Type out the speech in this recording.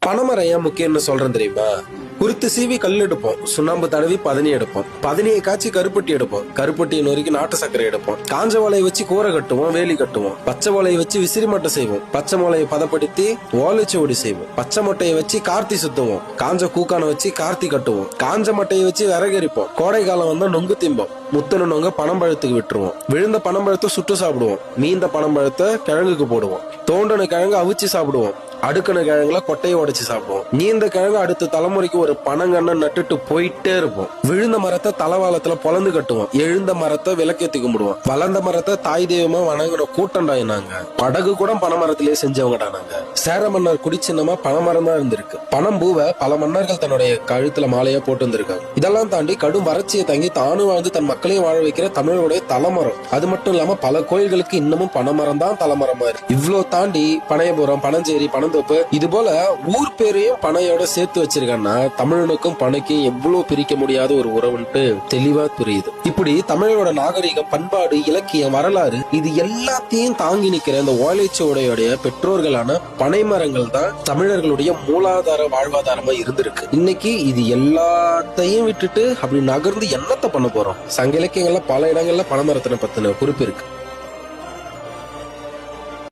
பனைமரம் ஏன் முக்கியம்னு சொல்றேன் தெரியுமா? குருத்து சீவி கல் எடுப்போம், சுண்ணாம்பு தடவி பதனி எடுப்போம், பதனியை காய்ச்சி கருப்பட்டி எடுப்போம், கருப்பட்டியை நொறுக்கி நாட்டு சர்க்கரை எடுப்போம், காஞ்ச ஓலையை வச்சு கூரை கட்டுவோம், வேலி கட்டுவோம், பச்சை ஓலையை வச்சு விசிறி மட்டை செய்வோம், பச்சை மொளையை பதப்படுத்தி ஓலைச்சுவடி செய்வோம், பச்சை மட்டையை வச்சு கார்த்தி சுத்துவோம், காஞ்ச கூக்கான வச்சு கார்த்தி கட்டுவோம், காஞ்ச மட்டையை வச்சு விறகரிப்போம், கோடை காலம் வந்தா நொங்கு திம்போம், முத்தன நொங்க பனம்பழத்துக்கு விட்டுருவோம், விழுந்த பனம்பழத்தை சுட்டு சாப்பிடுவோம், மீந்த பனம்பழத்தை கிழங்குக்கு போடுவோம், தோண்டன கிழங்கு அவிச்சு சாப்பிடுவோம், அடுக்கண கிழங்குல கொட்டையை உடைச்சு சாப்பிடுவோம், நீந்த கிழங்கு அடுத்த தலைமுறைக்கு ஒரு பனங்கண்ணை நட்டுட்டு போயிட்டே இருப்போம், விழுந்த மரத்தை தலவாளத்துல பொலந்து கட்டுவோம், எழுந்த மரத்தை விளக்கேத்தி கும்பிடுவோம், வளர்ந்த மரத்தை தாய் தெய்வமா வணங்கின கூட்டண்டாயினாங்க. படகு கூட பனைமரத்திலேயே செஞ்சவங்கடா நாங்க. சேர மன்னர் குடிச்சின்னமா பனைமரம் தான் இருந்திருக்கு. பனம்பூவை பல மன்னர்கள் தன்னுடைய கழுத்துல மாலையா போட்டு இருந்திருக்காங்க. இதெல்லாம் தாண்டி கடும் வறட்சியை தாங்கி தானும் வாழ்ந்து தன் மக்களையும் வாழ வைக்கிற தமிழருடைய தலைமரம். அது மட்டும் இல்லாம பல கோயில்களுக்கு இன்னமும் பனைமரம் தான் தலைமரமா இருக்கு. இவ்வளவு தாண்டி பனையபுரம், பனஞ்சேரி, பனந்தோப்பு இது போல ஊர் பேரையும் பனையோட சேர்த்து வச்சிருக்காங்கன்னா தமிழனுக்கும் பனைக்கும் எவ்வளவு பிரிக்க முடியாத ஒரு உறவுன்ட்டு தெளிவா புரியுது. இப்படி தமிழரோட நாகரிகம், பண்பாடு, இலக்கியம், வரலாறு இது எல்லாத்தையும் தாங்கி நிக்கிற இந்த ஓலைச்சுவடையோடைய பெற்றோர்களான பனைமரங்கள் தான் தமிழர்களுடைய மூலாதார வாழ்வாதாரமா இருந்திருக்கு. இன்னைக்கு இது எல்லாத்தையும் விட்டுட்டு அப்படி நகர்ந்து என்னத்தை பண்ண போறோம்? சங்க இலக்கியங்கள்ல பல இடங்கள்ல பனைமரத்தினை பத்தின குறிப்பு இருக்கு.